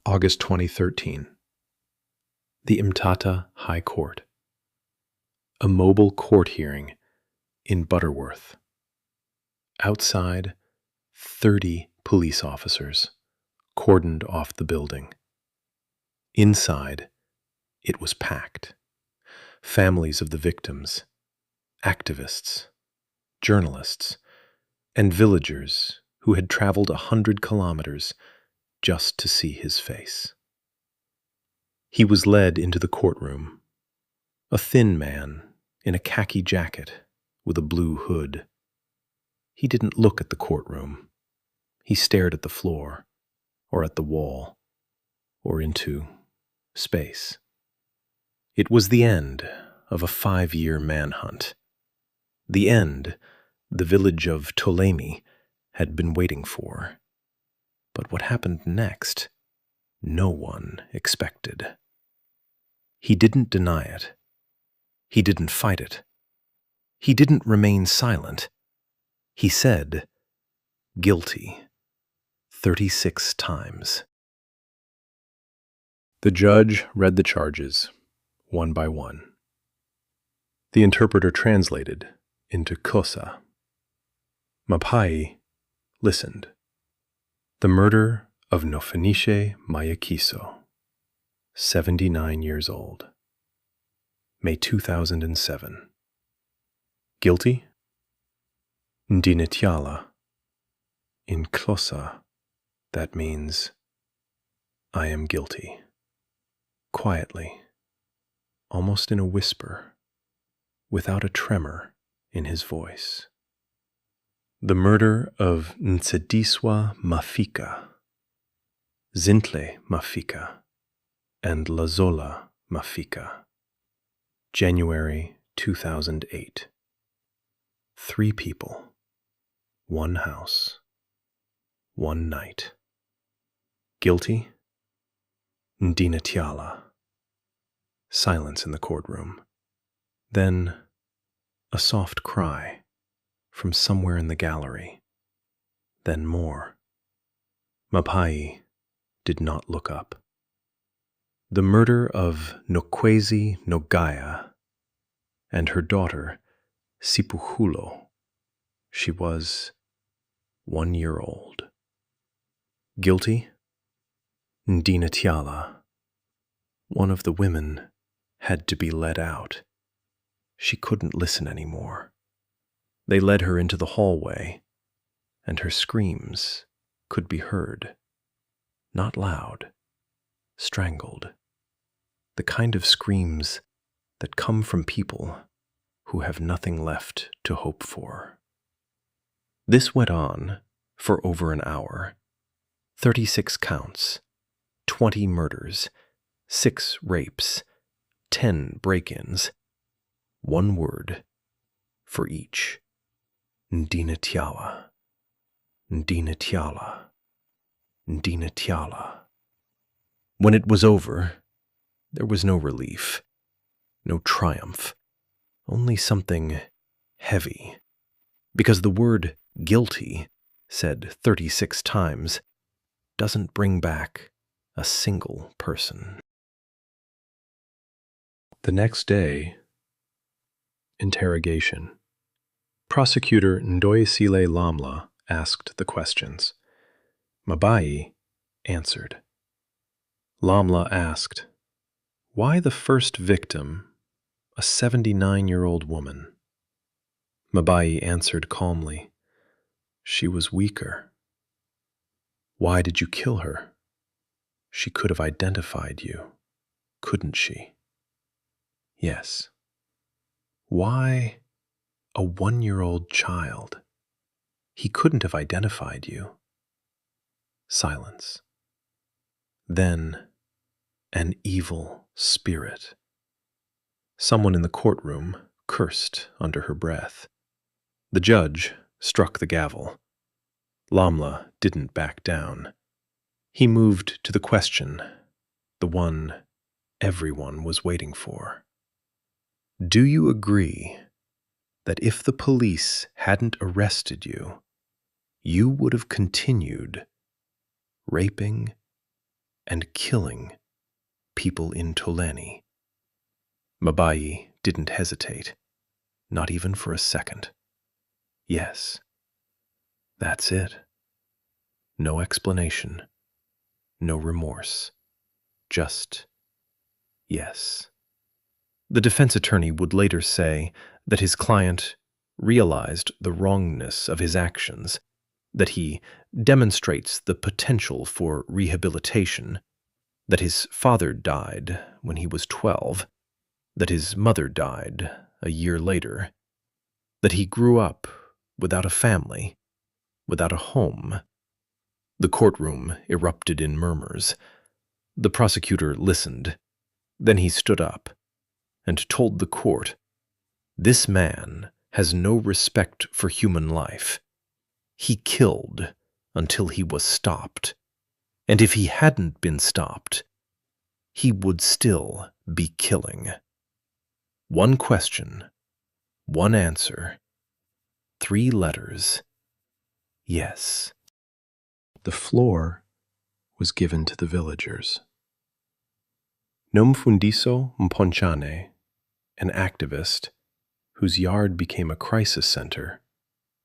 August 2013. The Mtata High Court. A mobile court hearing in Butterworth. Outside, 30 police officers cordoned off the building. Inside, it was packed. Families of the victims, activists, journalists, and villagers who had traveled 100 kilometers just to see his face. He was led into the courtroom, a thin man in a khaki jacket with a blue hood. He didn't look at the courtroom. He stared at the floor, or at the wall, or into space. It was the end of a 5-year manhunt. The end the village of Ptolemy had been waiting for. But what happened next, no one expected. He didn't deny it. He didn't fight it. He didn't remain silent. He said, "Guilty," 36 times. The judge read the charges, one by one. The interpreter translated into Xhosa. Mapai listened. The murder of Nofenishe Mayakiso, 79 years old. May 2007. Guilty? Ndinetiala. In Xhosa, that means, I am guilty. Quietly, almost in a whisper, without a tremor in his voice. The murder of Ntsediswa Mafika, Zintle Mafika, and Lazola Mafika, January 2008. 3 people, 1 house, 1 night. Guilty? Ndinetiala. Silence in the courtroom. Then a soft cry from somewhere in the gallery. Then more. Mapai did not look up. The murder of Nokwezi Nogaya and her daughter Sipuhulo. She was 1 year old. Guilty? Ndinetiala. One of the women had to be led out. She couldn't listen anymore. They led her into the hallway, and her screams could be heard. Not loud, strangled. The kind of screams that come from people who have nothing left to hope for. This went on for over an hour. 36 counts, 20 murders, 6 rapes, 10 break-ins. 1 word for each. Ndinetiala. Ndinetiala. Ndinetiala. When it was over, there was no relief, no triumph, only something heavy, because the word guilty, said 36 times, doesn't bring back a single person. The next day, interrogation. Prosecutor Ndoyesile Lamla asked the questions. Mabai answered. Lamla asked, "Why the first victim, a 79-year-old woman?" Mabai answered calmly, "She was weaker." "Why did you kill her? She could have identified you, couldn't she?" "Yes." "Why a 1-year-old child? He couldn't have identified you." Silence. Then, an evil spirit. Someone in the courtroom cursed under her breath. The judge struck the gavel. Lamla didn't back down. He moved to the question, the one everyone was waiting for. Do you agree that if the police hadn't arrested you, you would have continued raping and killing people in Tolani. Mabayi didn't hesitate, not even for a second. Yes, that's it. No explanation, no remorse, just yes. The defense attorney would later say that his client realized the wrongness of his actions, that he demonstrates the potential for rehabilitation, that his father died when he was 12, that his mother died a year later, that he grew up without a family, without a home. The courtroom erupted in murmurs. The prosecutor listened. Then he stood up and told the court, "This man has no respect for human life. He killed until he was stopped. And if he hadn't been stopped, he would still be killing." One question, one answer, 3 letters. Yes. The floor was given to the villagers. Nomfundiso Mponchane, an activist whose yard became a crisis center,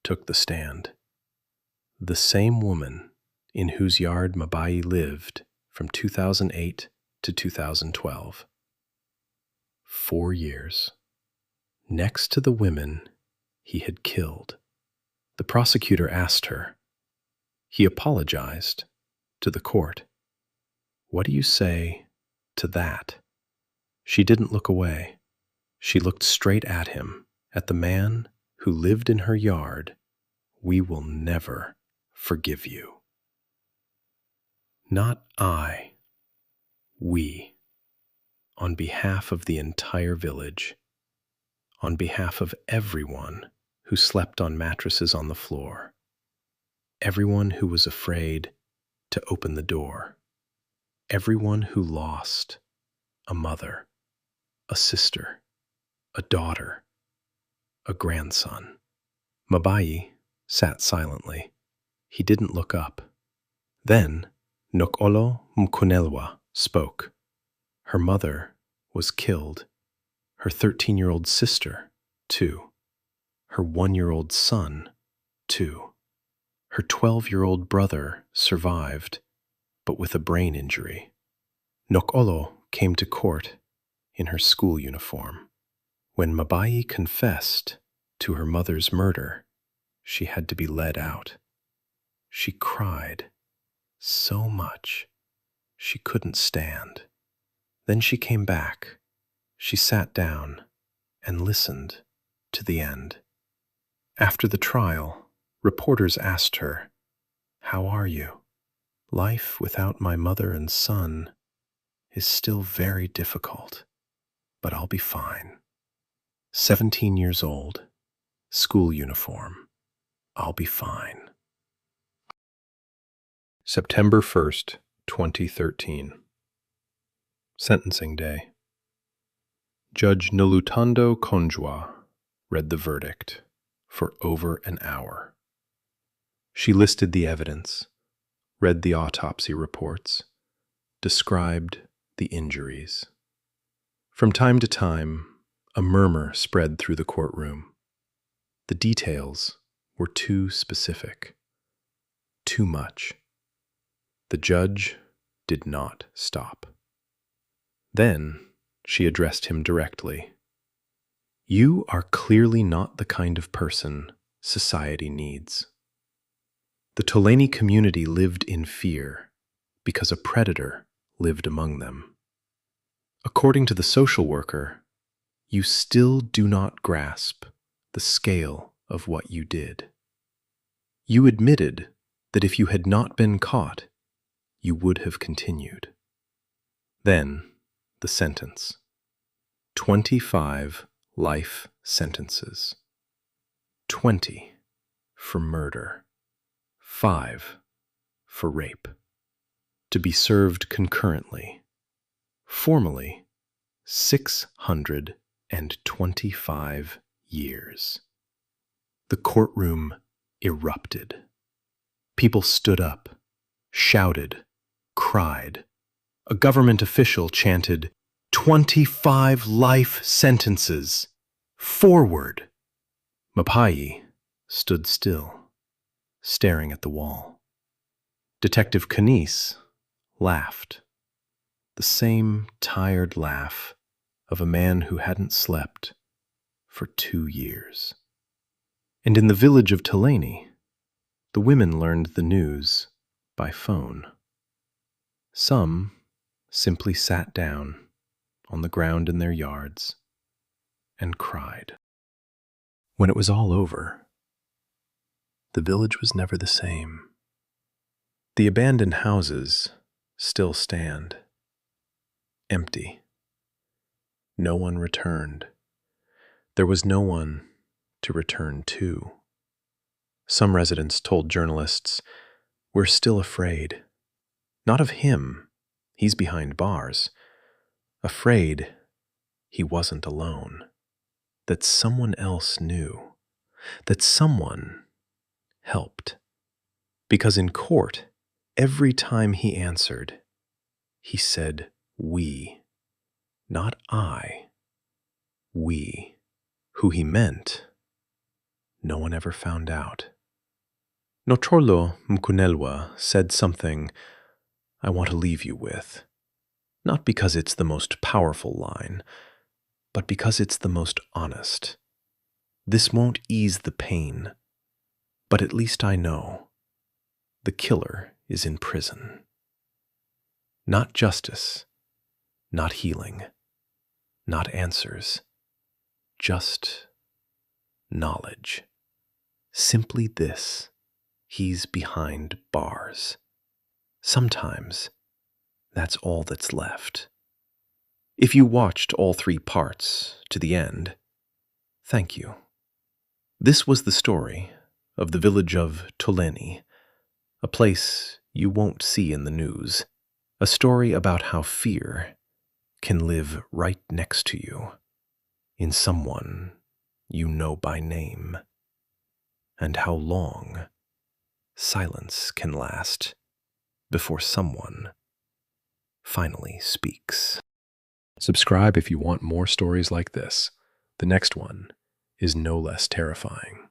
took the stand. The same woman in whose yard Mabayi lived from 2008 to 2012. 4 years. Next to the women he had killed, the prosecutor asked her. He apologized to the court. "What do you say to that?" She didn't look away. She looked straight at him, at the man who lived in her yard. "We will never forgive you." Not I. We. On behalf of the entire village. On behalf of everyone who slept on mattresses on the floor. Everyone who was afraid to open the door. Everyone who lost a mother, a sister, a daughter, a grandson. Mabayi sat silently. He didn't look up. Then Nokolo Mkunelwa spoke. Her mother was killed. Her 13-year-old sister, too. Her 1-year-old son, too. Her 12-year-old brother survived, but with a brain injury. Nokolo came to court in her school uniform. When Mabayi confessed to her mother's murder, she had to be led out. She cried so much she couldn't stand. Then she came back. She sat down and listened to the end. After the trial, reporters asked her, "How are you? Life without my mother and son is still very difficult, but I'll be fine. 17 years old, school uniform. I'll be fine." September 1st, 2013. Sentencing Day. Judge Nolutando Konjwa read the verdict for over an hour. She listed the evidence, read the autopsy reports, described the injuries. From time to time, a murmur spread through the courtroom. The details were too specific, too much. The judge did not stop. Then she addressed him directly. "You are clearly not the kind of person society needs." The Tolani community lived in fear because a predator lived among them. According to the social worker, you still do not grasp the scale of what you did. You admitted that if you had not been caught, you would have continued. Then, the sentence. 25 life sentences. 20 for murder. 5 for rape. To be served concurrently. Formally, 625 years. The courtroom erupted. People stood up, shouted, cried. A government official chanted, 25 life sentences. Forward! Mapai stood still, staring at the wall. Detective Kanice laughed, the same tired laugh of a man who hadn't slept for 2 years. And in the village of Tulane, the women learned the news by phone. Some simply sat down on the ground in their yards and cried. When it was all over, the village was never the same. The abandoned houses still stand, empty. No one returned. There was no one to return to. Some residents told journalists, "We're still afraid. Not of him, he's behind bars. Afraid he wasn't alone. That someone else knew. That someone helped. Because in court, every time he answered, he said, 'we,' not 'I.' We. Who he meant, no one ever found out." Notrolo Mkunelwa said something I want to leave you with, not because it's the most powerful line, but because it's the most honest. This won't ease the pain, but at least I know the killer is in prison. Not justice, not healing, not answers, just knowledge. Simply this: he's behind bars. Sometimes that's all that's left. If you watched all 3 parts to the end, thank you. This was the story of the village of Tulane, a place you won't see in the news, a story about how fear can live right next to you, in someone you know by name, and how long silence can last before someone finally speaks. Subscribe if you want more stories like this. The next one is no less terrifying.